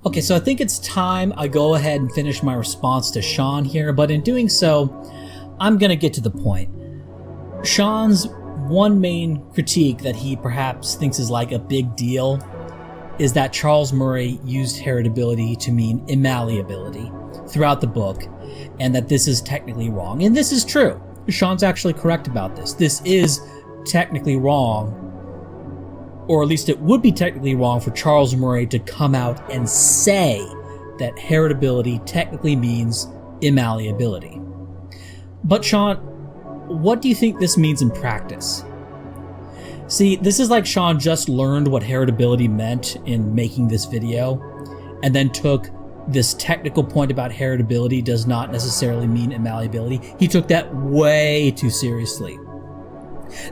Okay, so I think it's time I go ahead and finish my response to Shaun here, but in doing so, I'm gonna get to the point. Shaun's one main critique that he perhaps thinks is like a big deal is that Charles Murray used heritability to mean immalleability throughout the book, and that this is technically wrong. And this is true. Shaun's actually correct about this. This is technically wrong, or at least it would be technically wrong for Charles Murray to come out and say that heritability technically means immalleability. But Shaun, what do you think this means in practice? See, this is like Shaun just learned what heritability meant in making this video, and then took this technical point about heritability does not necessarily mean immalleability. He took that way too seriously.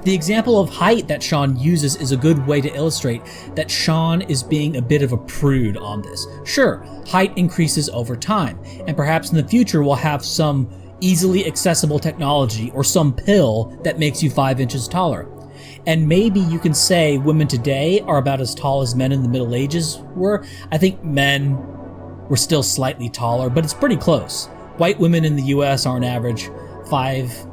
The example of height that Shaun uses is a good way to illustrate that Shaun is being a bit of a prude on this. Sure, height increases over time, and perhaps in the future we'll have some easily accessible technology or some pill that makes you 5 inches taller. And maybe you can say women today are about as tall as men in the Middle Ages were. I think men were still slightly taller, but it's pretty close. White women in the US are on average 5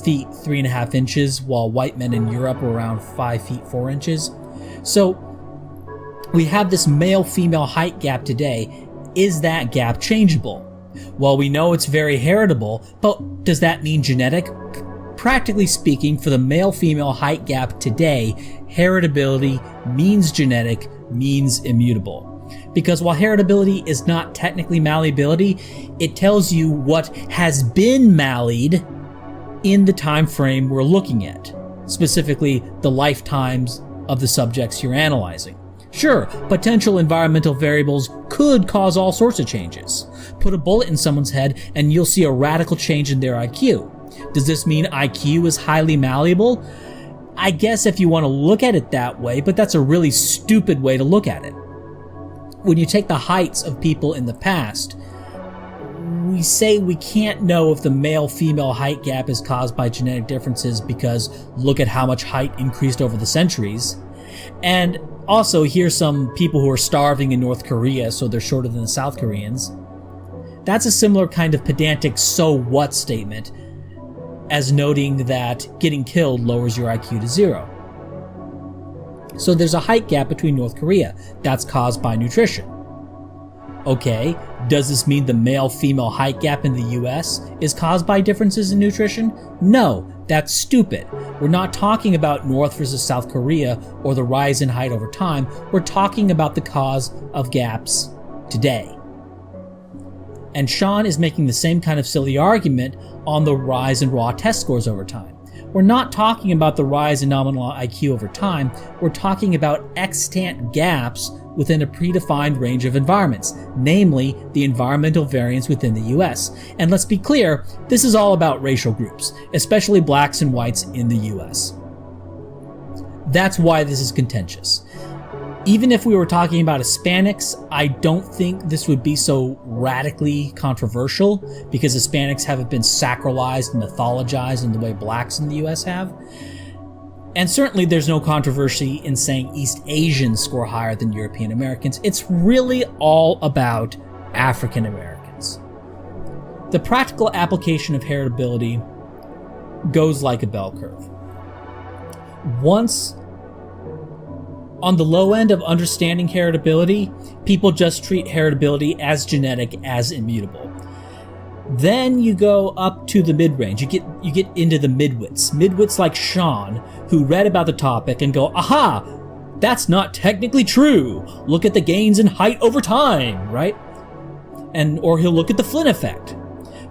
feet 3.5 inches, while white men in Europe are around 5 feet 4 inches. So we have this male-female height gap today. Is that gap changeable? Well, we know it's very heritable, but does that mean genetic? Practically speaking, for the male-female height gap today, heritability means genetic, means immutable. Because while heritability is not technically malleability, it tells you what has been mallied in the time frame we're looking at, specifically the lifetimes of the subjects you're analyzing. Sure, potential environmental variables could cause all sorts of changes. Put a bullet in someone's head and you'll see a radical change in their IQ. Does this mean IQ is highly malleable? I guess if you want to look at it that way, but that's a really stupid way to look at it. When you take the heights of people in the past, we say we can't know if the male-female height gap is caused by genetic differences because look at how much height increased over the centuries. And also, here's some people who are starving in North Korea, so they're shorter than the South Koreans. That's a similar kind of pedantic so what statement as noting that getting killed lowers your IQ to 0. So there's a height gap between North Korea. That's caused by nutrition. Okay, does this mean the male-female height gap in the US is caused by differences in nutrition? No, that's stupid. We're not talking about North versus South Korea or the rise in height over time. We're talking about the cause of gaps today. And Shaun is making the same kind of silly argument on the rise in raw test scores over time. We're not talking about the rise in nominal IQ over time. We're talking about extant gaps within a predefined range of environments, namely the environmental variance within the US. And let's be clear, this is all about racial groups, especially blacks and whites in the US. That's why this is contentious. Even if we were talking about Hispanics, I don't think this would be so radically controversial because Hispanics haven't been sacralized and mythologized in the way blacks in the US have. And certainly there's no controversy in saying East Asians score higher than European Americans. It's really all about African Americans. The practical application of heritability goes like a bell curve. Once on the low end of understanding heritability, people just treat heritability as genetic, as immutable. Then you go up to the mid-range. You get into the midwits. Midwits like Shaun, who read about the topic and go, aha, that's not technically true. Look at the gains in height over time, right? Or he'll look at the Flynn effect.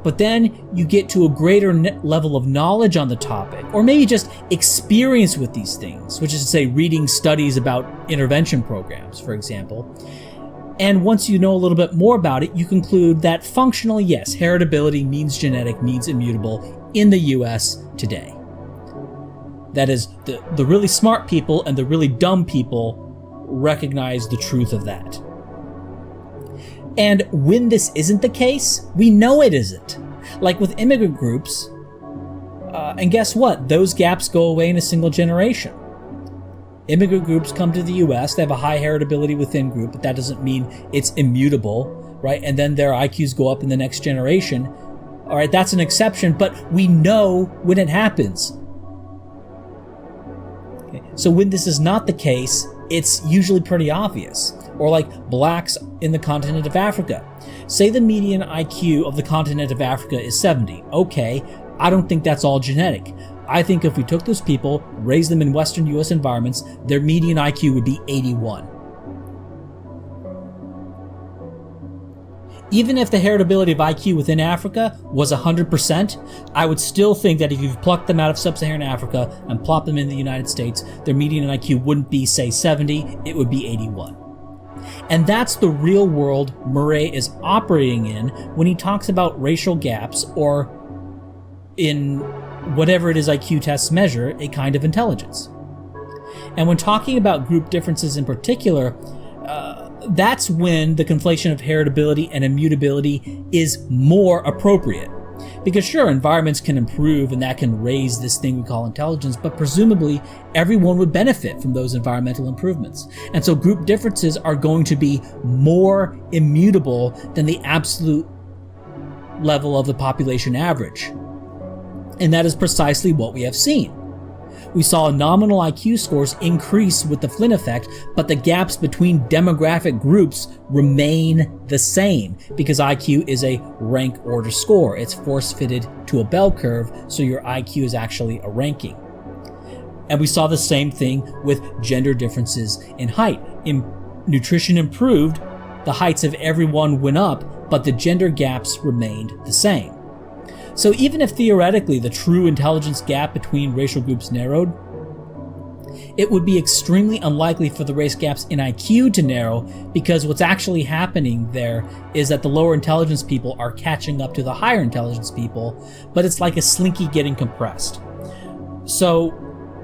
But then you get to a greater level of knowledge on the topic, or maybe just experience with these things, which is to say reading studies about intervention programs, for example. And once you know a little bit more about it, you conclude that functionally, yes, heritability means genetic, means immutable in the US today. That is, the really smart people and the really dumb people recognize the truth of that. And when this isn't the case, we know it isn't. Like with immigrant groups, and guess what? Those gaps go away in a single generation. Immigrant groups come to the US, they have a high heritability within group, but that doesn't mean it's immutable, right? And then their IQs go up in the next generation. All right, that's an exception, but we know when it happens. Okay. So when this is not the case, it's usually pretty obvious. Or like blacks in the continent of Africa. Say the median IQ of the continent of Africa is 70. Okay, I don't think that's all genetic. I think if we took those people, raised them in Western US environments, their median IQ would be 81. Even if the heritability of IQ within Africa was 100%, I would still think that if you plucked them out of sub-Saharan Africa and plopped them in the United States, their median IQ wouldn't be, say, 70, it would be 81. And that's the real world Murray is operating in when he talks about racial gaps, or in whatever it is IQ tests measure, a kind of intelligence. And when talking about group differences in particular, that's when the conflation of heritability and immutability is more appropriate. Because sure, environments can improve and that can raise this thing we call intelligence, but presumably everyone would benefit from those environmental improvements. And so group differences are going to be more immutable than the absolute level of the population average. And that is precisely what we have seen. We saw nominal IQ scores increase with the Flynn effect, but the gaps between demographic groups remain the same because IQ is a rank order score. It's force-fitted to a bell curve, so your IQ is actually a ranking. And we saw the same thing with gender differences in height. Nutrition improved, the heights of everyone went up, but the gender gaps remained the same. So even if theoretically the true intelligence gap between racial groups narrowed, it would be extremely unlikely for the race gaps in IQ to narrow, because what's actually happening there is that the lower intelligence people are catching up to the higher intelligence people, but it's like a slinky getting compressed. So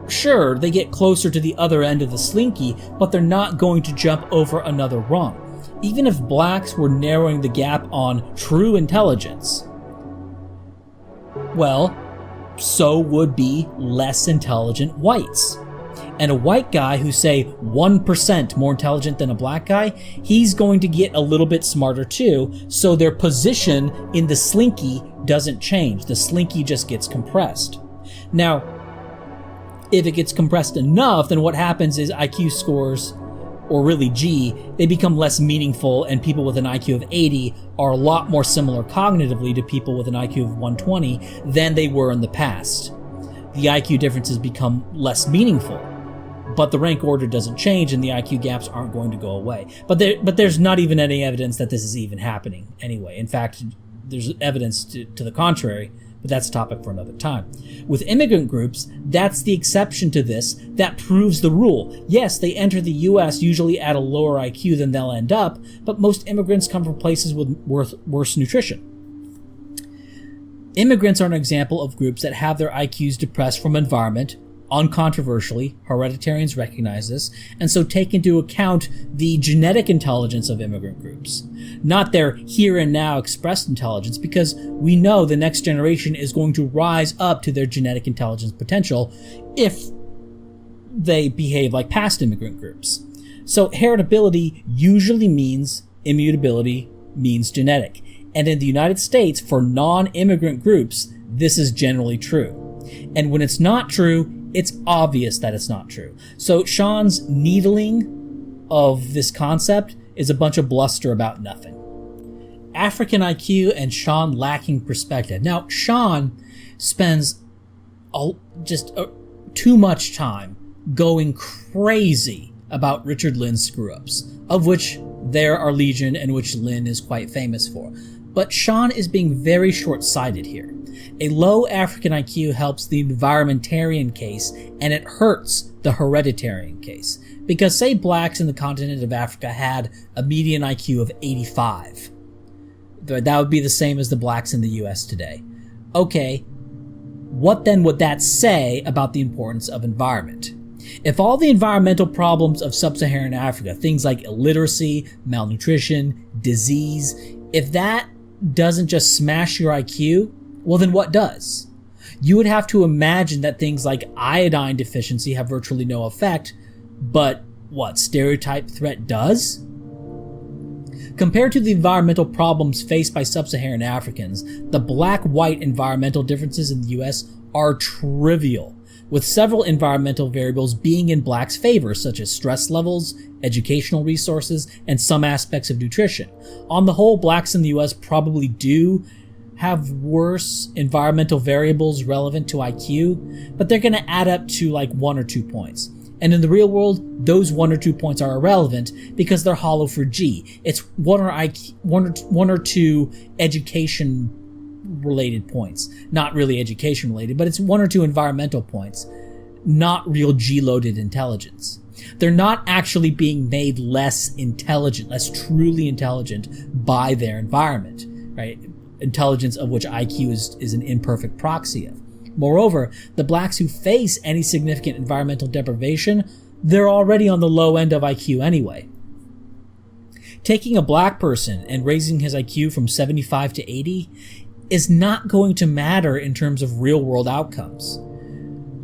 sure, they get closer to the other end of the slinky, but they're not going to jump over another rung. Even if blacks were narrowing the gap on true intelligence, well, so would be less intelligent whites. And a white guy who's, say, 1% more intelligent than a black guy, he's going to get a little bit smarter too, so their position in the slinky doesn't change. The slinky just gets compressed. Now, if it gets compressed enough, then what happens is IQ scores, or really G, they become less meaningful, and people with an IQ of 80 are a lot more similar cognitively to people with an IQ of 120 than they were in the past. The IQ differences become less meaningful, but the rank order doesn't change and the IQ gaps aren't going to go away. But there's not even any evidence that this is even happening anyway. In fact, there's evidence to the contrary, but that's a topic for another time. With immigrant groups, that's the exception to this that proves the rule. Yes, they enter the US usually at a lower IQ than they'll end up, but most immigrants come from places with worse nutrition. Immigrants are an example of groups that have their IQs depressed from environment. Uncontroversially, hereditarians recognize this, and so take into account the genetic intelligence of immigrant groups, not their here and now expressed intelligence, because we know the next generation is going to rise up to their genetic intelligence potential if they behave like past immigrant groups. So heritability usually means immutability means genetic, and in the United States, for non-immigrant groups, this is generally true. And when it's not true, it's obvious that it's not true. So Shauns' needling of this concept is a bunch of bluster about nothing. African IQ and Shaun lacking perspective. Now, Shaun spends too much time going crazy about Richard Lynn's screw-ups, of which there are legion and which Lynn is quite famous for. But Shaun is being very short-sighted here. A low African IQ helps the environmentarian case, and it hurts the hereditarian case. Because say blacks in the continent of Africa had a median IQ of 85. That would be the same as the blacks in the US today. Okay, what then would that say about the importance of environment? If all the environmental problems of sub-Saharan Africa, things like illiteracy, malnutrition, disease, if that doesn't just smash your IQ, well then what does? You would have to imagine that things like iodine deficiency have virtually no effect, but what stereotype threat does? Compared to the environmental problems faced by sub-Saharan Africans, the black-white environmental differences in the US are trivial, with several environmental variables being in blacks' favor, such as stress levels, educational resources, and some aspects of nutrition. On the whole, blacks in the US probably do have worse environmental variables relevant to IQ, but they're going to add up to like 1 or 2 points. And in the real world, those 1 or 2 points are irrelevant because they're hollow for G. It's one or two education related points. Not really education related, but it's 1 or 2 environmental points. Not real G-loaded intelligence. They're not actually being made less intelligent, less truly intelligent by their environment, right? Intelligence of which IQ is an imperfect proxy of. Moreover, the blacks who face any significant environmental deprivation, they're already on the low end of IQ anyway. Taking a black person and raising his IQ from 75 to 80 is not going to matter in terms of real-world outcomes.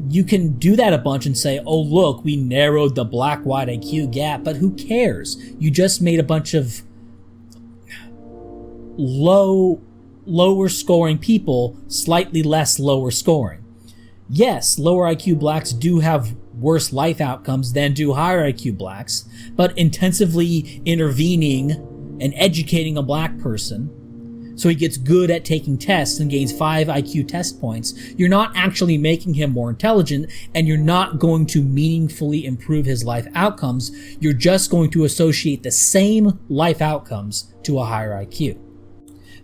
You can do that a bunch and say, oh look, we narrowed the black-white IQ gap, but who cares? You just made a bunch of lower scoring people slightly less lower scoring. Yes, lower IQ blacks do have worse life outcomes than do higher IQ blacks, but intensively intervening and educating a black person so he gets good at taking tests and gains 5 IQ test points, you're not actually making him more intelligent, and you're not going to meaningfully improve his life outcomes. You're just going to associate the same life outcomes to a higher IQ.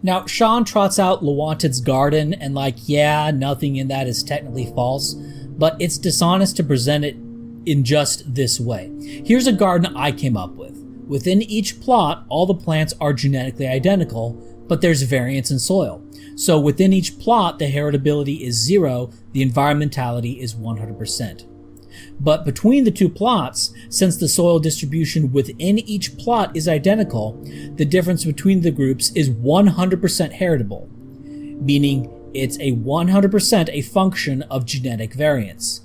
Now, Shaun trots out Lewanted's garden, and yeah, nothing in that is technically false, but it's dishonest to present it in just this way. Here's a garden I came up with. Within each plot, all the plants are genetically identical, but there's variance in soil. So within each plot, the heritability is 0, the environmentality is 100%. But between the 2 plots, since the soil distribution within each plot is identical, the difference between the groups is 100% heritable, meaning it's a 100% a function of genetic variance.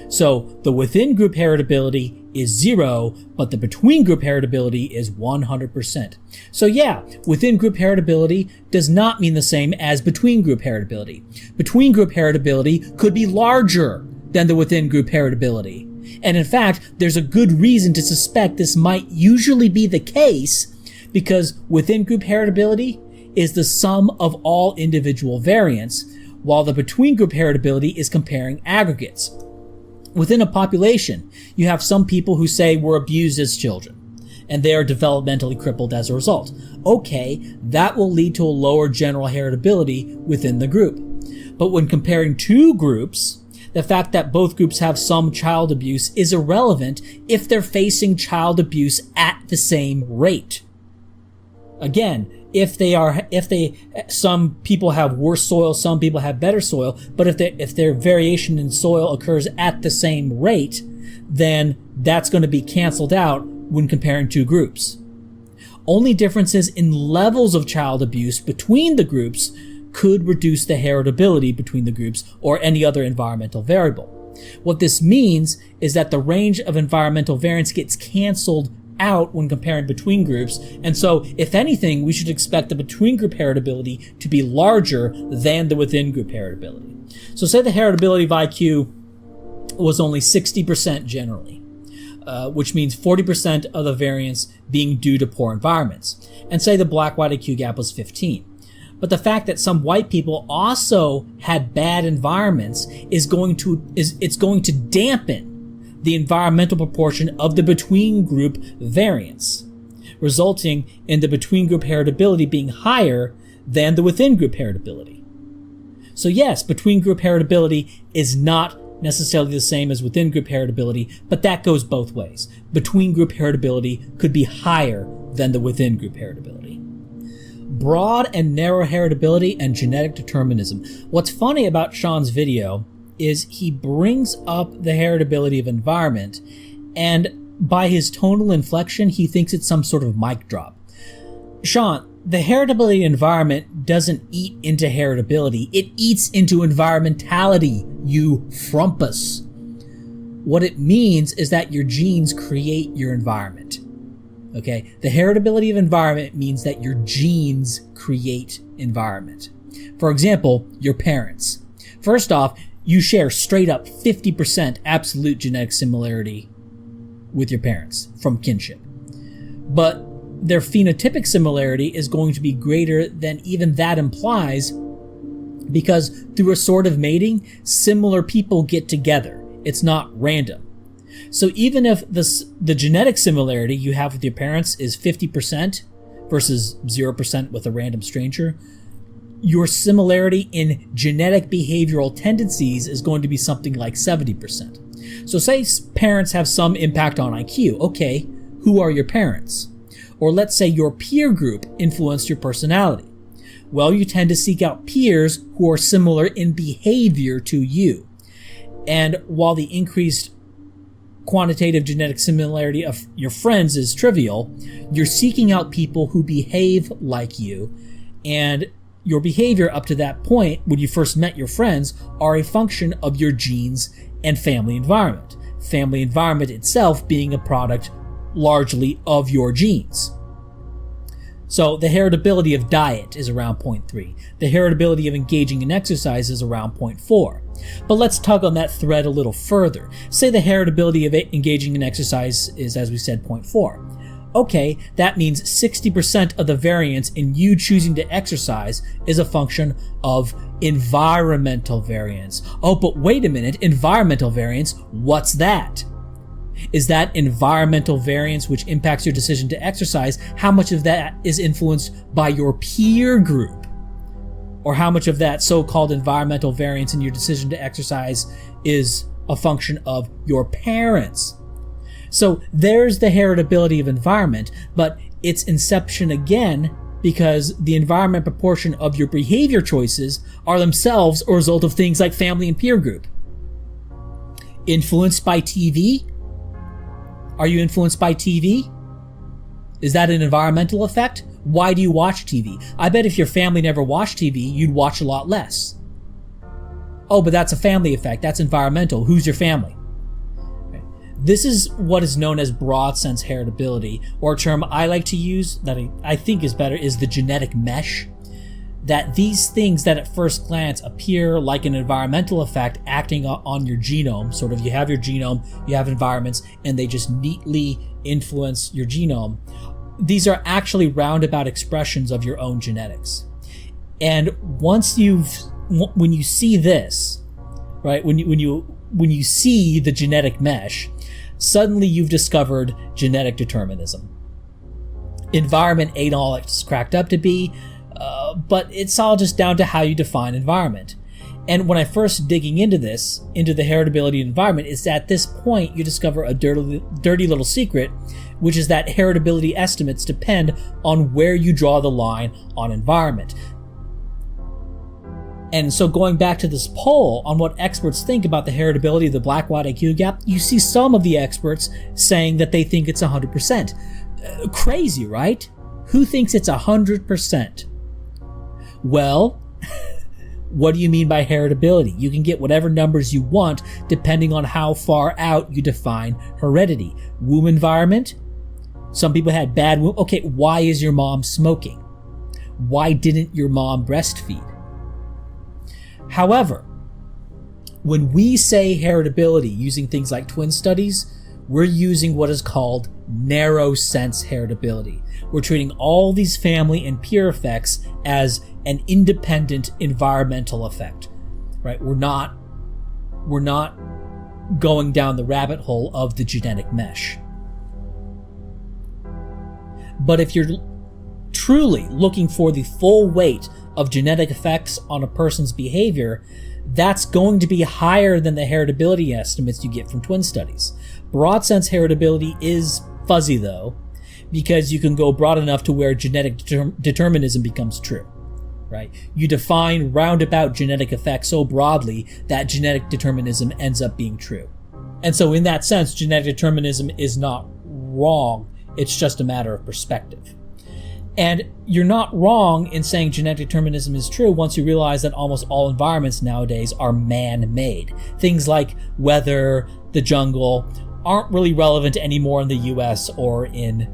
So the within group heritability is 0, but the between group heritability is 100%. So yeah, within group heritability does not mean the same as between group heritability. Between group heritability could be larger than the within group heritability. And in fact, there's a good reason to suspect this might usually be the case, because within group heritability is the sum of all individual variance, while the between group heritability is comparing aggregates. Within a population, you have some people who say were abused as children, and they are developmentally crippled as a result. Okay, that will lead to a lower general heritability within the group. But when comparing 2 groups, the fact that both groups have some child abuse is irrelevant if they're facing child abuse at the same rate. Again, some people have worse soil, some people have better soil, but if their variation in soil occurs at the same rate, then that's going to be canceled out when comparing 2 groups. Only differences in levels of child abuse between the groups could reduce the heritability between the groups or any other environmental variable. What this means is that the range of environmental variance gets canceled out when comparing between groups, and so if anything, we should expect the between group heritability to be larger than the within group heritability. So say the heritability of IQ was only 60% generally, which means 40% of the variance being due to poor environments, and say the black-white IQ gap was 15. But the fact that some white people also had bad environments is going to dampen the environmental proportion of the between group variance, resulting in the between group heritability being higher than the within group heritability. So yes, between group heritability is not necessarily the same as within group heritability, but that goes both ways. Between group heritability could be higher than the within group heritability. Broad and narrow heritability and genetic determinism. What's funny about Shaun's video is he brings up the heritability of environment, and by his tonal inflection, he thinks it's some sort of mic drop. Shaun, the heritability environment doesn't eat into heritability. It eats into environmentality, you frumpus. What it means is that your genes create your environment. Okay? The heritability of environment means that your genes create environment. For example, your parents. First off, you share straight up 50% absolute genetic similarity with your parents from kinship. But their phenotypic similarity is going to be greater than even that implies, because through assortative mating, similar people get together. It's not random. So even if the genetic similarity you have with your parents is 50% versus 0% with a random stranger, your similarity in genetic behavioral tendencies is going to be something like 70%. So say parents have some impact on IQ. Okay, who are your parents? Or let's say your peer group influenced your personality. Well, you tend to seek out peers who are similar in behavior to you. And while the increased quantitative genetic similarity of your friends is trivial, you're seeking out people who behave like you, and your behavior up to that point, when you first met your friends, are a function of your genes and family environment. Family environment itself being a product largely of your genes. So the heritability of diet is around 0.3. The heritability of engaging in exercise is around 0.4. But let's tug on that thread a little further. Say the heritability of engaging in exercise is, as we said, 0.4. Okay, that means 60% of the variance in you choosing to exercise is a function of environmental variance. Oh, but wait a minute, environmental variance, what's that? Is that environmental variance which impacts your decision to exercise? How much of that is influenced by your peer group? Or how much of that so-called environmental variance in your decision to exercise is a function of your parents? So there's the heritability of environment, but its inception again because the environment proportion of your behavior choices are themselves a result of things like family and peer group. Influenced by TV? Are you influenced by TV? Is that an environmental effect? Why do you watch TV? I bet if your family never watched TV, you'd watch a lot less. Oh, but that's a family effect. That's environmental. Who's your family? This is what is known as broad sense heritability, or a term I like to use that I think is better is the genetic mesh. That these things that at first glance appear like an environmental effect acting on your genome, sort of you have your genome, you have environments, and they just neatly influence your genome. These are actually roundabout expressions of your own genetics. And when you see this, right, when you see the genetic mesh, suddenly you've discovered genetic determinism. Environment ain't all it's cracked up to be, but it's all just down to how you define environment. And when I first digging into the heritability of environment, is at this point you discover a dirty little secret, which is that heritability estimates depend on where you draw the line on environment. And so going back to this poll on what experts think about the heritability of the black-white IQ gap, you see some of the experts saying that they think it's 100%. Crazy, right? Who thinks it's 100%? Well, what do you mean by heritability? You can get whatever numbers you want depending on how far out you define heredity. Womb environment? Some people had bad womb. Okay, why is your mom smoking? Why didn't your mom breastfeed? However, when we say heritability using things like twin studies, we're using what is called narrow sense heritability. We're treating all these family and peer effects as an independent environmental effect, right? We're not going down the rabbit hole of the genetic mesh. But if you're truly looking for the full weight of genetic effects on a person's behavior, that's going to be higher than the heritability estimates you get from twin studies. Broad sense heritability is fuzzy though, because you can go broad enough to where genetic determinism becomes true, right? You define roundabout genetic effects so broadly that genetic determinism ends up being true. And so in that sense, genetic determinism is not wrong. It's just a matter of perspective. And you're not wrong in saying genetic determinism is true once you realize that almost all environments nowadays are man-made. Things like weather, the jungle, aren't really relevant anymore in the US or in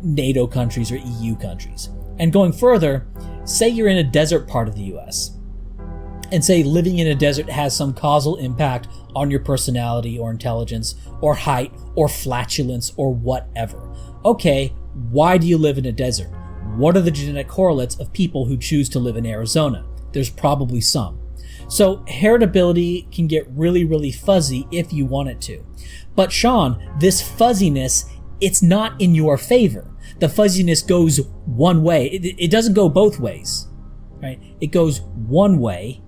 NATO countries or EU countries. And going further, say you're in a desert part of the US, and say living in a desert has some causal impact on your personality or intelligence or height or flatulence or whatever. Okay, why do you live in a desert? What are the genetic correlates of people who choose to live in Arizona? There's probably some. So heritability can get really, really fuzzy if you want it to. But Shaun, this fuzziness, it's not in your favor. The fuzziness goes one way. It doesn't go both ways, right? It goes one way,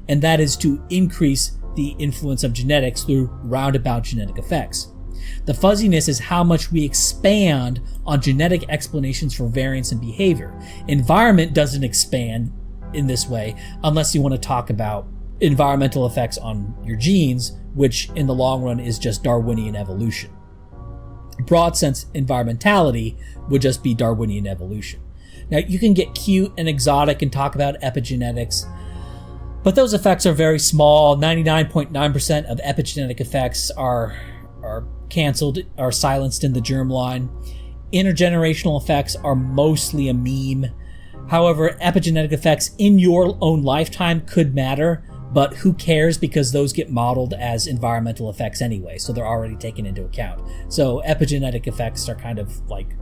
and that is to increase the influence of genetics through roundabout genetic effects. The fuzziness is how much we expand on genetic explanations for variance in behavior. Environment doesn't expand in this way unless you want to talk about environmental effects on your genes, which in the long run is just Darwinian evolution. Broad sense environmentality would just be Darwinian evolution. Now, you can get cute and exotic and talk about epigenetics, but those effects are very small. 99.9% of epigenetic effects are canceled, are silenced in the germline. Intergenerational effects are mostly a meme. However, epigenetic effects in your own lifetime could matter, but who cares, because those get modeled as environmental effects anyway, so they're already taken into account. So epigenetic effects are kind of like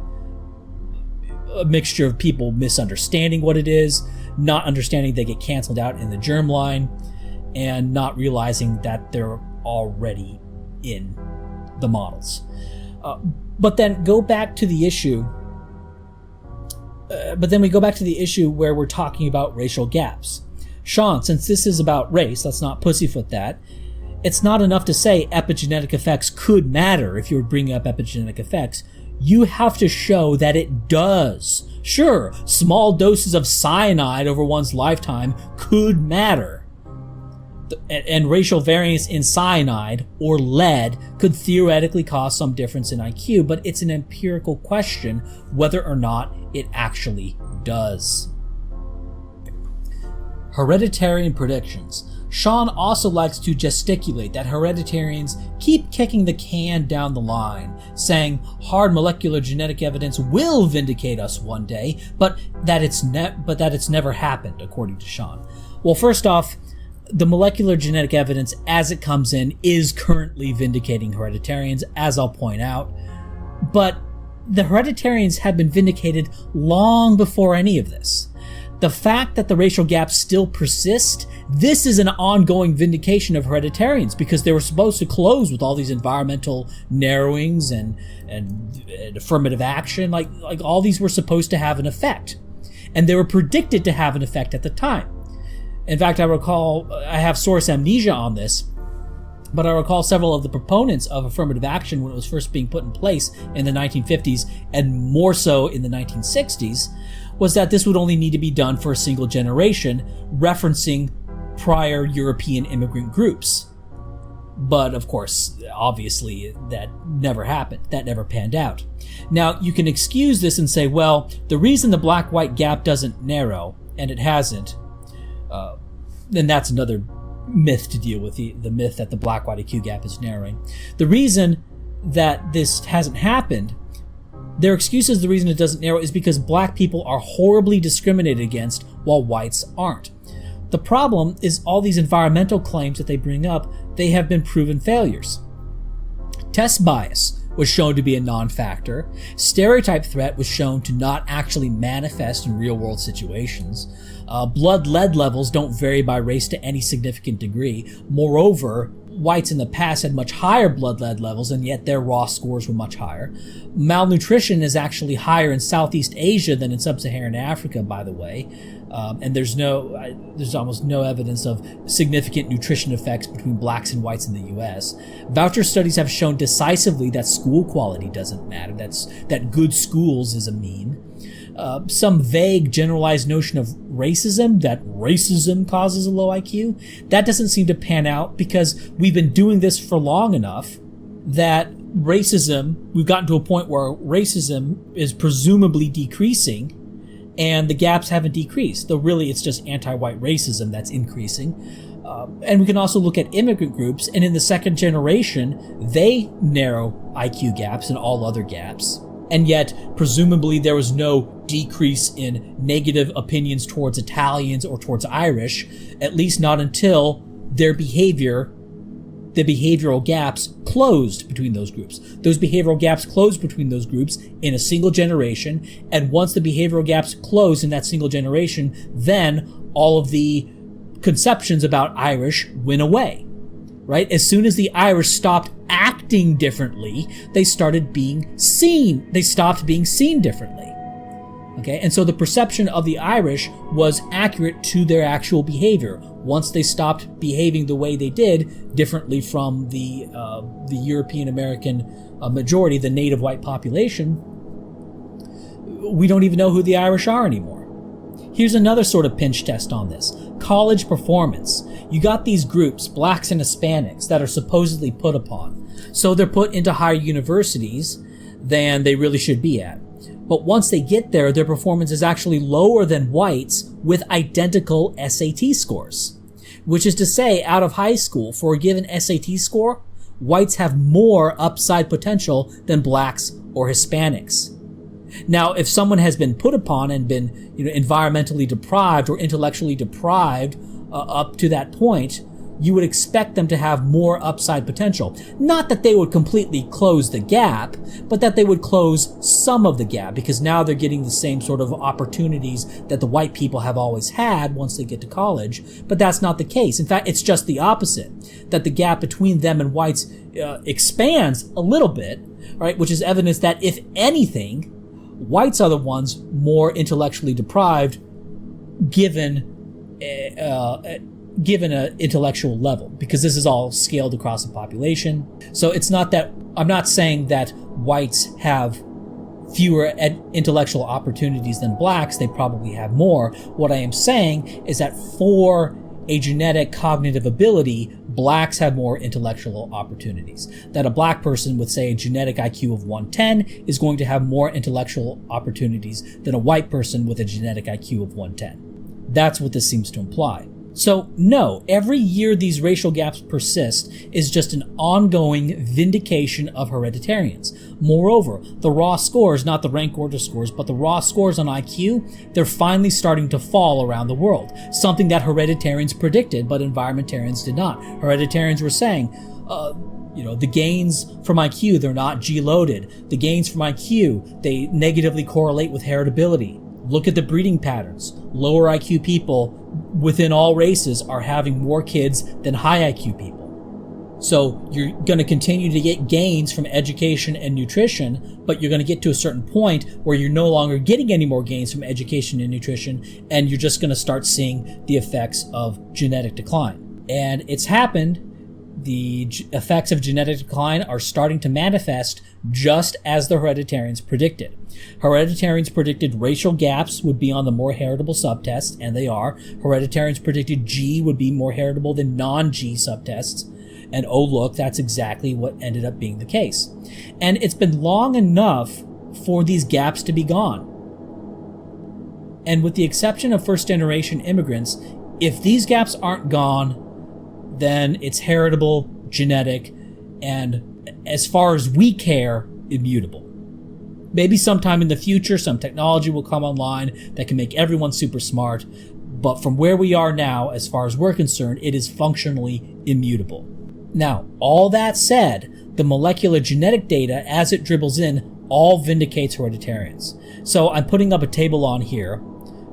a mixture of people misunderstanding what it is, not understanding they get canceled out in the germline, and not realizing that they're already in the models. But then go back to the issue. But then we go back to the issue where we're talking about racial gaps. Shaun, since this is about race, let's not pussyfoot that. It's not enough to say epigenetic effects could matter if you're bringing up epigenetic effects. You have to show that it does. Sure, small doses of cyanide over one's lifetime could matter. And racial variance in cyanide or lead could theoretically cause some difference in IQ, but it's an empirical question whether or not it actually does. Hereditarian predictions. Shaun also likes to gesticulate that hereditarians keep kicking the can down the line, saying hard molecular genetic evidence will vindicate us one day, but that it's never happened, according to Shaun. Well, first off, the molecular genetic evidence as it comes in is currently vindicating hereditarians, as I'll point out, but the hereditarians have been vindicated long before any of this. The fact that the racial gaps still persist, this is an ongoing vindication of hereditarians, because they were supposed to close with all these environmental narrowings and affirmative action, like all these were supposed to have an effect, and they were predicted to have an effect at the time. In fact, I recall, I have source amnesia on this, but I recall several of the proponents of affirmative action when it was first being put in place in the 1950s, and more so in the 1960s, was that this would only need to be done for a single generation, referencing prior European immigrant groups. But of course, obviously, that never happened. That never panned out. Now, you can excuse this and say, well, the reason the black-white gap doesn't narrow, and it hasn't, then that's another myth to deal with, the myth that the black-white IQ gap is narrowing. The reason that this hasn't happened, their excuse is the reason it doesn't narrow is because black people are horribly discriminated against while whites aren't. The problem is all these environmental claims that they bring up, they have been proven failures. Test bias was shown to be a non-factor. Stereotype threat was shown to not actually manifest in real-world situations. Blood lead levels don't vary by race to any significant degree. Moreover, whites in the past had much higher blood lead levels, and yet their raw scores were much higher. Malnutrition is actually higher in Southeast Asia than in Sub-Saharan Africa, by the way. And there's almost no evidence of significant nutrition effects between blacks and whites in the U.S. Voucher studies have shown decisively that school quality doesn't matter. That good schools is a meme. Some vague generalized notion of racism, that racism causes a low IQ, that doesn't seem to pan out because we've been doing this for long enough that we've gotten to a point where racism is presumably decreasing, and the gaps haven't decreased, though really it's just anti-white racism that's increasing. And we can also look at immigrant groups, and in the second generation, they narrow IQ gaps and all other gaps. And yet, presumably, there was no decrease in negative opinions towards Italians or towards Irish, at least not until the behavioral gaps closed between those groups. Those behavioral gaps closed between those groups in a single generation, and once the behavioral gaps closed in that single generation, then all of the conceptions about Irish went away, right? As soon as the Irish stopped acting differently, they stopped being seen differently. Okay, and so the perception of the Irish was accurate to their actual behavior. Once they stopped behaving the way they did, differently from the European American majority, the native white population, we don't even know who the Irish are anymore. Here's another sort of pinch test on this. College performance. You got these groups, blacks and Hispanics, that are supposedly put upon. So they're put into higher universities than they really should be at. But once they get there, their performance is actually lower than whites with identical SAT scores. Which is to say, out of high school, for a given SAT score, whites have more upside potential than blacks or Hispanics. Now, if someone has been put upon and been, environmentally deprived or intellectually deprived up to that point, you would expect them to have more upside potential. Not that they would completely close the gap, but that they would close some of the gap, because now they're getting the same sort of opportunities that the white people have always had once they get to college. But that's not the case. In fact, it's just the opposite, that the gap between them and whites expands a little bit, right? Which is evidence that, if anything, whites are the ones more intellectually deprived given an intellectual level, because this is all scaled across the population. So it's not that, I'm not saying that whites have fewer intellectual opportunities than blacks. They probably have more. What I am saying is that for a genetic cognitive ability, blacks have more intellectual opportunities. That a black person with, say, a genetic IQ of 110 is going to have more intellectual opportunities than a white person with a genetic IQ of 110. That's what this seems to imply. So, no, every year these racial gaps persist is just an ongoing vindication of hereditarians. Moreover, the raw scores, not the rank order scores, but the raw scores on IQ, they're finally starting to fall around the world. Something that hereditarians predicted, but environmentarians did not. Hereditarians were saying, the gains from IQ, they're not G-loaded. The gains from IQ, they negatively correlate with heritability. Look at the breeding patterns. Lower IQ people within all races are having more kids than high IQ people. So you're going to continue to get gains from education and nutrition, but you're going to get to a certain point where you're no longer getting any more gains from education and nutrition, and you're just going to start seeing the effects of genetic decline. And it's happened. The effects of genetic decline are starting to manifest just as the hereditarians predicted. Hereditarians predicted racial gaps would be on the more heritable subtests, and they are. Hereditarians predicted G would be more heritable than non-G subtests. And oh look, that's exactly what ended up being the case. And it's been long enough for these gaps to be gone. And with the exception of first-generation immigrants, if these gaps aren't gone, then it's heritable, genetic, and as far as we care, immutable. Maybe sometime in the future, some technology will come online that can make everyone super smart, but from where we are now, as far as we're concerned, it is functionally immutable. Now, all that said, the molecular genetic data, as it dribbles in, all vindicates hereditarians. So I'm putting up a table on here,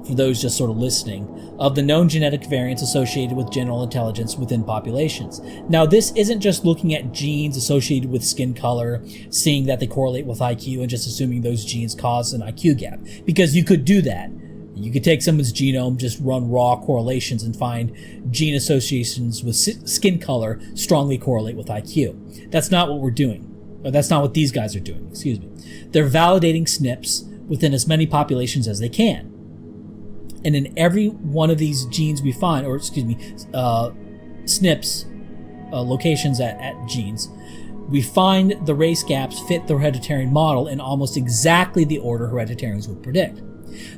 for those just sort of listening, of the known genetic variants associated with general intelligence within populations. Now, this isn't just looking at genes associated with skin color, seeing that they correlate with IQ, and just assuming those genes cause an IQ gap. Because you could do that. You could take someone's genome, just run raw correlations, and find gene associations with skin color strongly correlate with IQ. That's not what we're doing. Or that's not what these guys are doing, excuse me. They're validating SNPs within as many populations as they can. And in every one of these genes we find, SNPs, locations at genes, we find the race gaps fit the hereditarian model in almost exactly the order hereditarians would predict.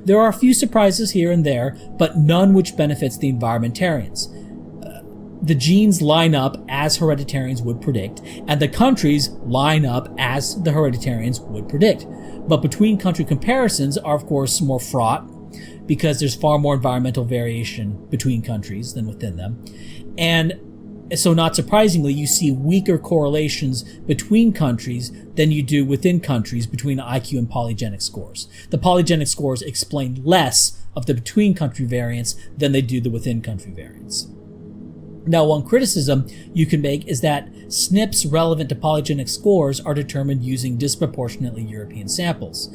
There are a few surprises here and there, but none which benefits the environmentarians. The genes line up as hereditarians would predict, and the countries line up as the hereditarians would predict. But between country comparisons are, of course, more fraught, because there's far more environmental variation between countries than within them. And so not surprisingly, you see weaker correlations between countries than you do within countries between IQ and polygenic scores. The polygenic scores explain less of the between-country variance than they do the within-country variance. Now, one criticism you can make is that SNPs relevant to polygenic scores are determined using disproportionately European samples.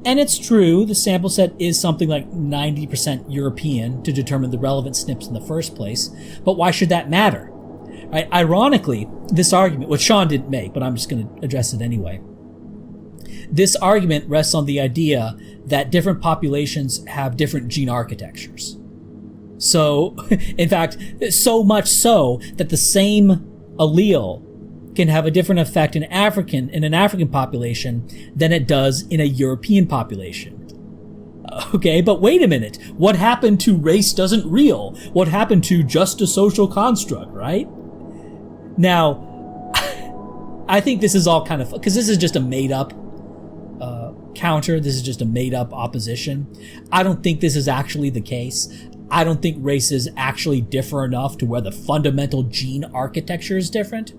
And it's true, the sample set is something like 90% European to determine the relevant SNPs in the first place, but why should that matter? Right? Ironically, this argument, which Shaun didn't make, but I'm just going to address it anyway, this argument rests on the idea that different populations have different gene architectures. So, in fact, so much so that the same allele can have a different effect in an African population than it does in a European population. Okay, but wait a minute. What happened to race doesn't real? What happened to just a social construct, right? Now, I think this is all kind of, because this is just a made-up counter. This is just a made-up opposition. I don't think this is actually the case. I don't think races actually differ enough to where the fundamental gene architecture is different,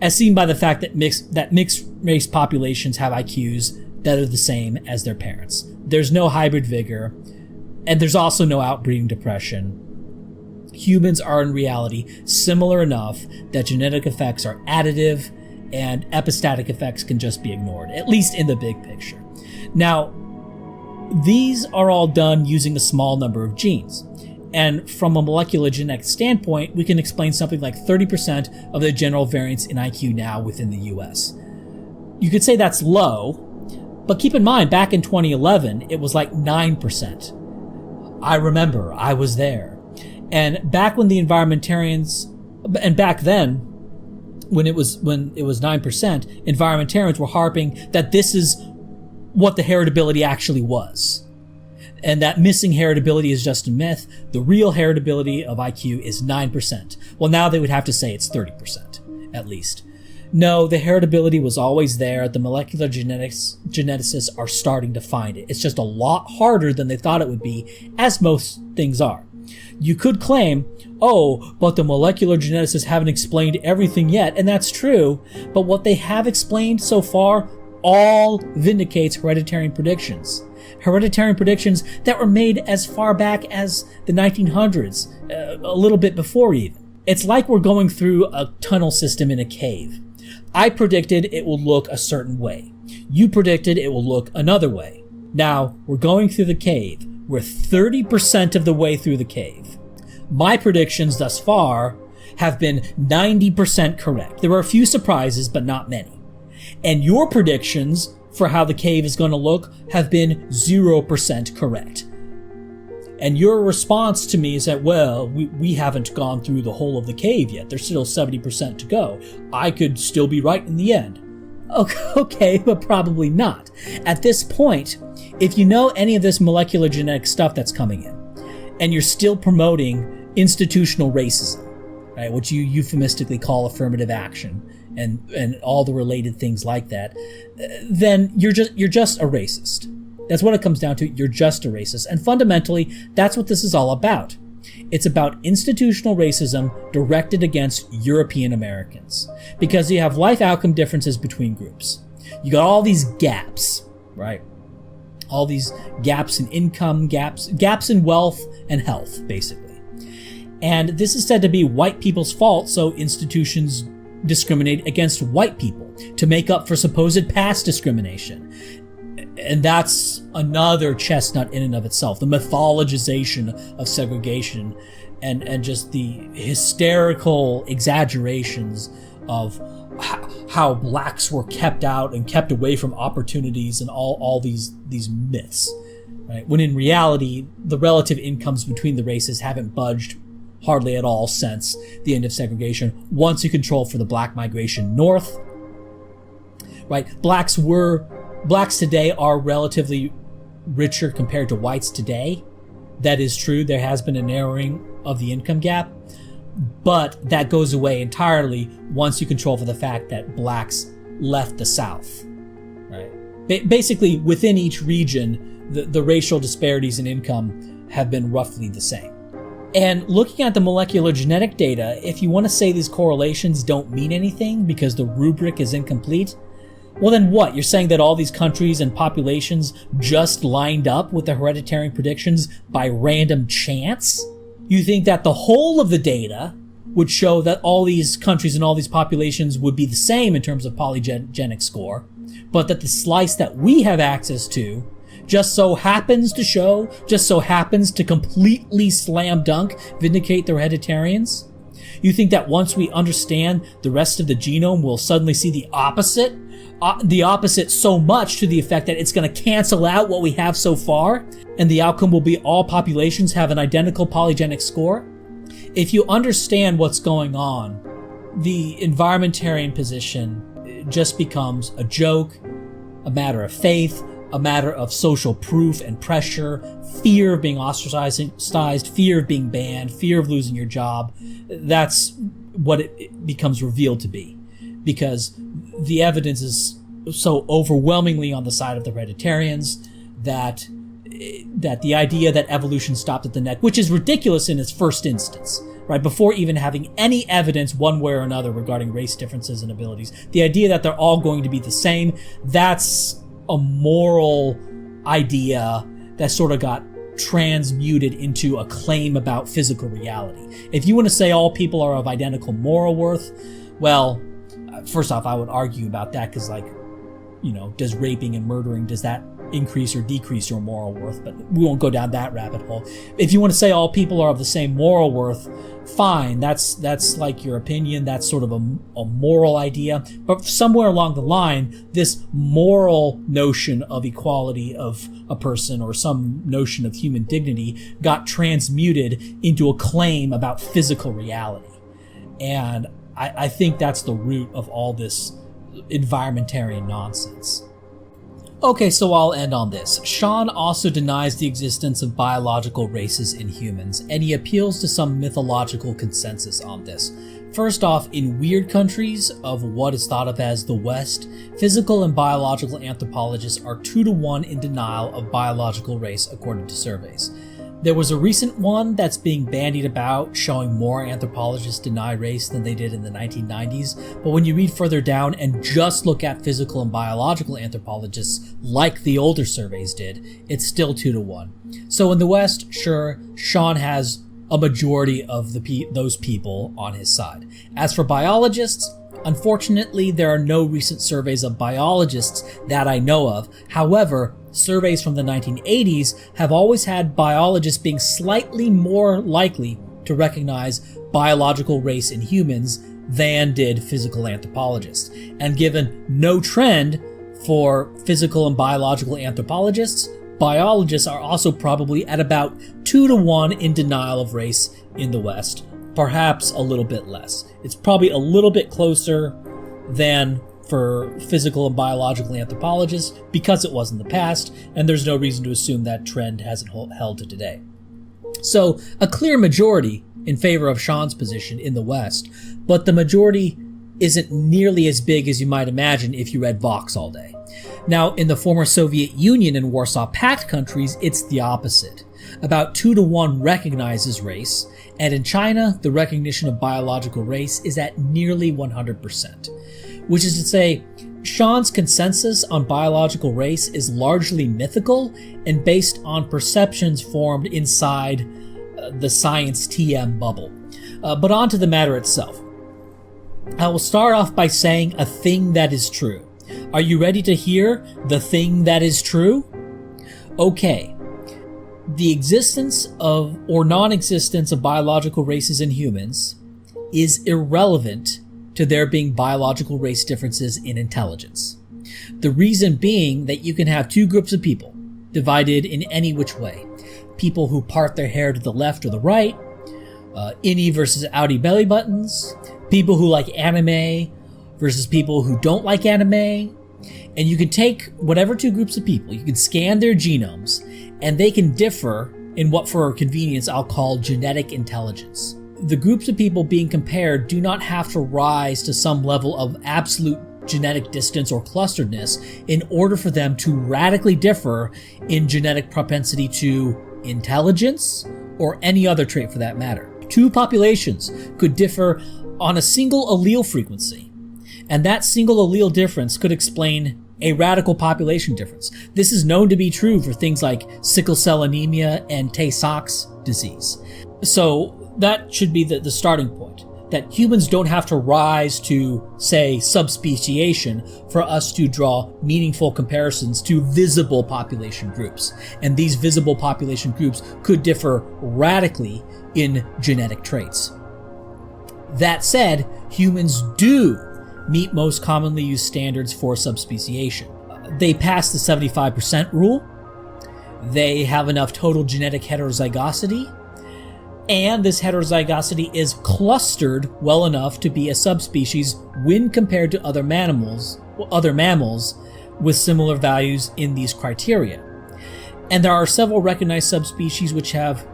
as seen by the fact that mixed race populations have IQs that are the same as their parents. There's no hybrid vigor, and there's also no outbreeding depression. Humans are in reality similar enough that genetic effects are additive and epistatic effects can just be ignored, at least in the big picture. Now, these are all done using a small number of genes. And from a molecular genetic standpoint, we can explain something like 30% of the general variance in IQ now within the US. You could say that's low, but keep in mind, back in 2011, it was like 9%. I remember, I was there. And back when the environmentarians, and back then, when it was 9%, environmentarians were harping that this is what the heritability actually was. And that missing heritability is just a myth. The real heritability of IQ is 9%. Well, now they would have to say it's 30%, at least. No, the heritability was always there. The molecular geneticists are starting to find it. It's just a lot harder than they thought it would be, as most things are. You could claim, oh, but the molecular geneticists haven't explained everything yet, and that's true, but what they have explained so far all vindicates hereditary predictions. Hereditary predictions that were made as far back as the 1900s, a little bit before even. It's like we're going through a tunnel system in a cave. I predicted it will look a certain way. You predicted it will look another way. Now, we're going through the cave. We're 30% of the way through the cave. My predictions thus far have been 90% correct. There were a few surprises, but not many. And your predictions for how the cave is going to look have been 0% correct. And your response to me is that, well, we haven't gone through the whole of the cave yet. There's still 70% to go. I could still be right in the end. Okay, but probably not. At this point, if you know any of this molecular genetic stuff that's coming in, and you're still promoting institutional racism, right, which you euphemistically call affirmative action, and all the related things like that, then you're just a racist. That's what it comes down to. You're just a racist. And fundamentally, that's what this is all about. It's about institutional racism directed against European Americans. Because you have life outcome differences between groups. You got all these gaps, right? All these gaps in income, gaps in wealth and health, basically. And this is said to be white people's fault, so institutions discriminate against white people to make up for supposed past discrimination. And that's another chestnut in and of itself, the mythologization of segregation and just the hysterical exaggerations of how blacks were kept out and kept away from opportunities and all these myths, right? When in reality, the relative incomes between the races haven't budged hardly at all since the end of segregation. Once you control for the black migration north, right? Blacks today are relatively richer compared to whites today. That is true. There has been a narrowing of the income gap, but that goes away entirely once you control for the fact that blacks left the South. Right? Basically, within each region, the racial disparities in income have been roughly the same. And looking at the molecular genetic data, if you want to say these correlations don't mean anything because the rubric is incomplete, well then what? You're saying that all these countries and populations just lined up with the hereditary predictions by random chance? You think that the whole of the data would show that all these countries and all these populations would be the same in terms of polygenic score, but that the slice that we have access to just so happens to completely slam dunk vindicate the hereditarians? You think that once we understand the rest of the genome, we'll suddenly see the opposite? The opposite so much to the effect that it's going to cancel out what we have so far, and the outcome will be all populations have an identical polygenic score? If you understand what's going on, the environmentarian position just becomes a joke, a matter of faith, a matter of social proof and pressure, fear of being ostracized, fear of being banned, fear of losing your job. That's what it becomes revealed to be, because the evidence is so overwhelmingly on the side of the hereditarians that the idea that evolution stopped at the neck, which is ridiculous in its first instance, right, before even having any evidence one way or another regarding race differences and abilities, the idea that they're all going to be the same, that's a moral idea that sort of got transmuted into a claim about physical reality. If you want to say all people are of identical moral worth, well, first off, I would argue about that because, does raping and murdering, does that increase or decrease your moral worth? But we won't go down that rabbit hole. If you want to say all people are of the same moral worth, fine, that's like your opinion, that's sort of a moral idea. But somewhere along the line, this moral notion of equality of a person or some notion of human dignity got transmuted into a claim about physical reality. And I think that's the root of all this environmentarian nonsense. Okay, so I'll end on this. Shaun also denies the existence of biological races in humans, and he appeals to some mythological consensus on this. First off, in weird countries of what is thought of as the West, physical and biological anthropologists are 2-to-1 in denial of biological race according to surveys. There was a recent one that's being bandied about showing more anthropologists deny race than they did in the 1990s, but when you read further down and just look at physical and biological anthropologists like the older surveys did, it's still 2-to-1. So in the West, sure, Shaun has a majority of those people on his side. As for biologists, unfortunately, there are no recent surveys of biologists that I know of. However, surveys from the 1980s have always had biologists being slightly more likely to recognize biological race in humans than did physical anthropologists. And given no trend for physical and biological anthropologists, biologists are also probably at about 2-to-1 in denial of race in the West, perhaps a little bit less. It's probably a little bit closer than for physical and biological anthropologists because it was in the past, and there's no reason to assume that trend hasn't held to today. So, a clear majority in favor of Shaun's position in the West, but the majority isn't nearly as big as you might imagine if you read Vox all day. Now, in the former Soviet Union and Warsaw Pact countries, it's the opposite. About 2-to-1 recognizes race, and in China, the recognition of biological race is at nearly 100%. Which is to say, Shaun's consensus on biological race is largely mythical and based on perceptions formed inside the science TM bubble. But on to the matter itself. I will start off by saying a thing that is true. Are you ready to hear the thing that is true? Okay. The existence of or non-existence of biological races in humans is irrelevant to there being biological race differences in intelligence. The reason being that you can have two groups of people divided in any which way. People who part their hair to the left or the right, innie versus outie belly buttons, people who like anime versus people who don't like anime, And you can take whatever two groups of people, you can scan their genomes, and they can differ in what, for convenience, I'll call genetic intelligence. The groups of people being compared do not have to rise to some level of absolute genetic distance or clusteredness in order for them to radically differ in genetic propensity to intelligence or any other trait for that matter. Two populations could differ on a single allele frequency, and that single allele difference could explain a radical population difference. This is known to be true for things like sickle cell anemia and Tay-Sachs disease. So that should be the starting point, that humans don't have to rise to, say, subspeciation for us to draw meaningful comparisons to visible population groups. And these visible population groups could differ radically in genetic traits. That said, humans do meet most commonly used standards for subspeciation. They pass the 75% rule, they have enough total genetic heterozygosity, and this heterozygosity is clustered well enough to be a subspecies when compared to other mammals with similar values in these criteria. And there are several recognized subspecies which have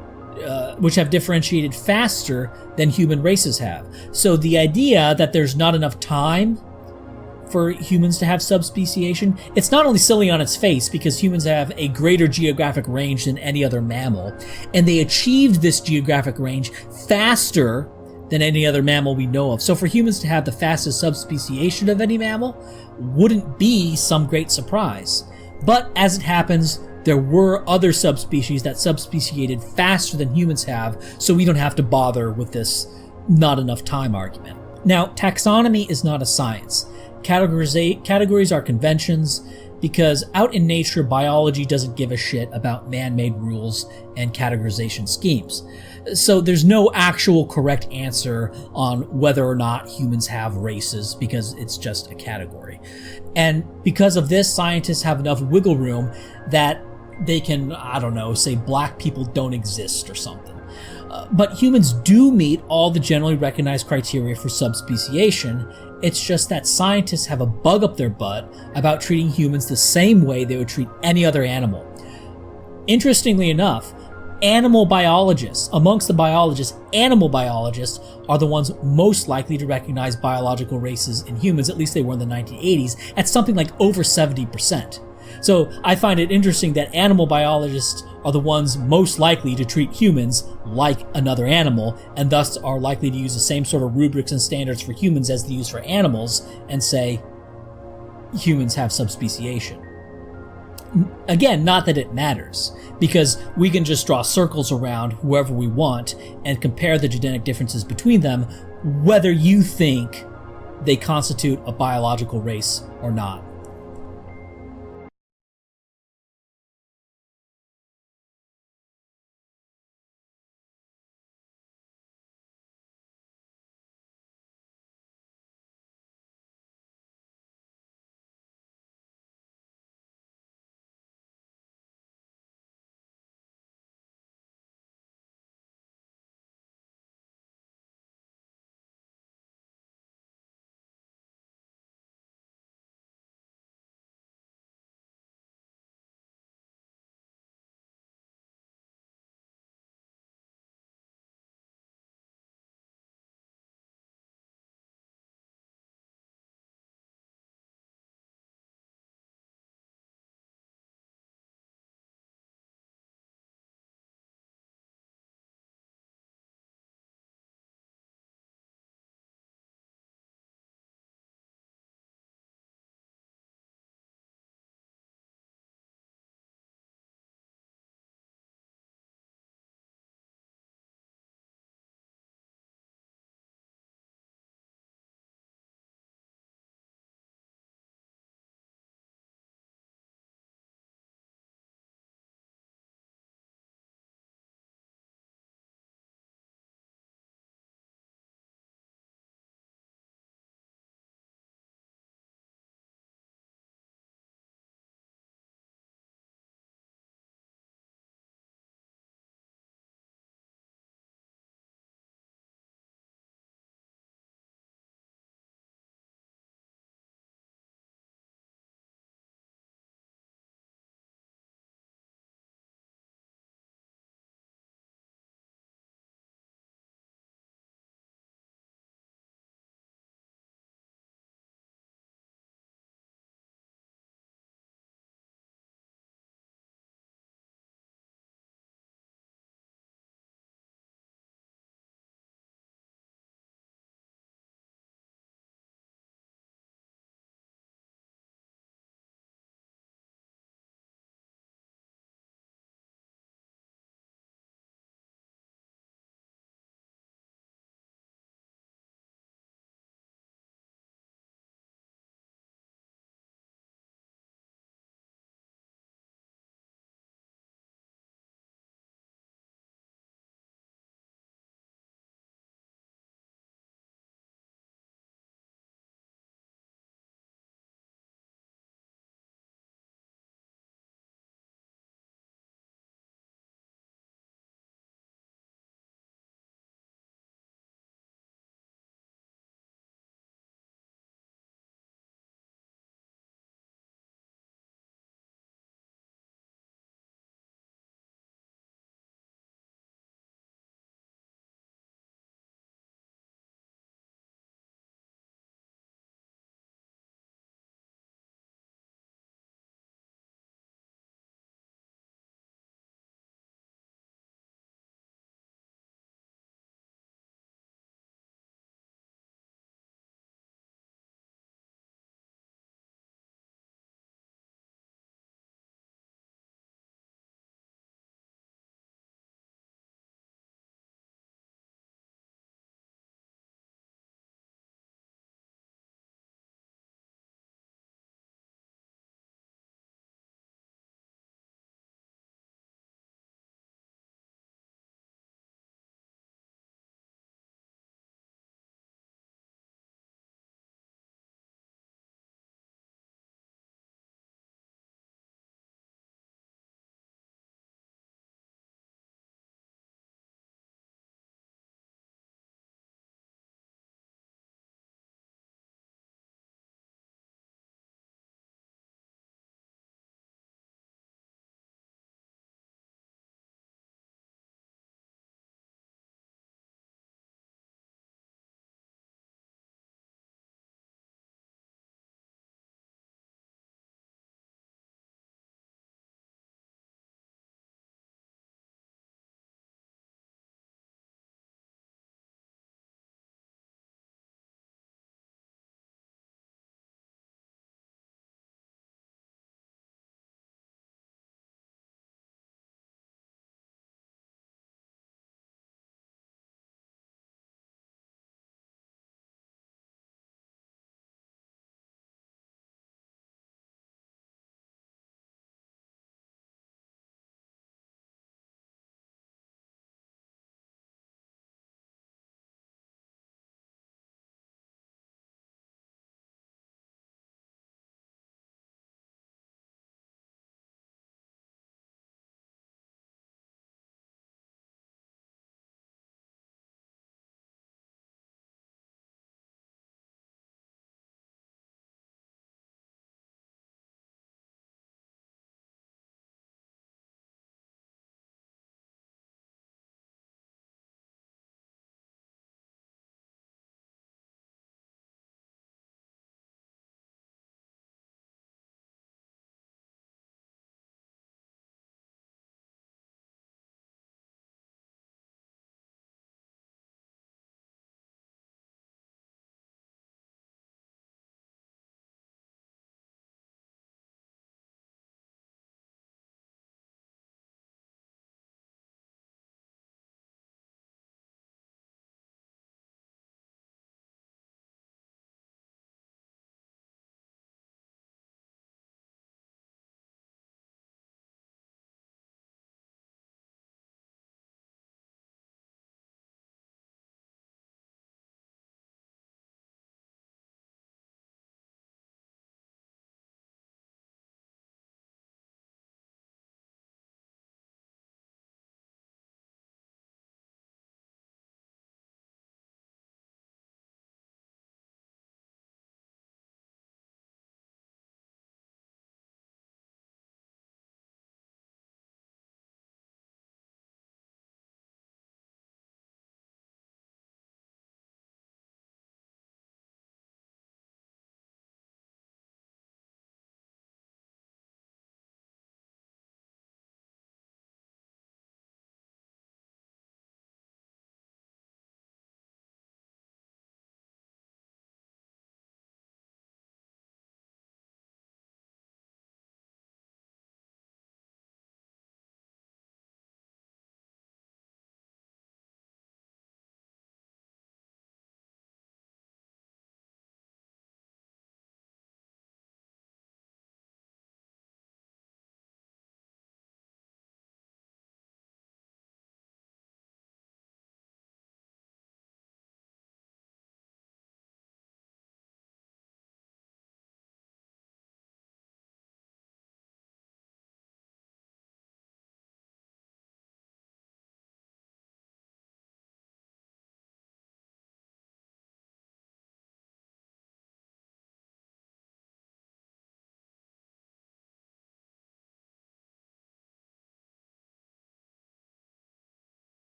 differentiated faster than human races have. So the idea that there's not enough time for humans to have subspeciation, it's not only silly on its face because humans have a greater geographic range than any other mammal, and they achieved this geographic range faster than any other mammal we know of. So for humans to have the fastest subspeciation of any mammal wouldn't be some great surprise. But as it happens, there were other subspecies that subspeciated faster than humans have, so we don't have to bother with this not enough time argument. Now, taxonomy is not a science. Categories are conventions, because out in nature, biology doesn't give a shit about man-made rules and categorization schemes. So there's no actual correct answer on whether or not humans have races, because it's just a category. And because of this, scientists have enough wiggle room that they can, I don't know, say black people don't exist or something. But humans do meet all the generally recognized criteria for subspeciation. It's just that scientists have a bug up their butt about treating humans the same way they would treat any other animal. Interestingly enough, animal biologists, amongst the biologists, animal biologists are the ones most likely to recognize biological races in humans, at least they were in the 1980s, at something like over 70%. So I find it interesting that animal biologists are the ones most likely to treat humans like another animal, and thus are likely to use the same sort of rubrics and standards for humans as they use for animals, and say humans have subspeciation. Again, not that it matters, because we can just draw circles around whoever we want and compare the genetic differences between them, whether you think they constitute a biological race or not.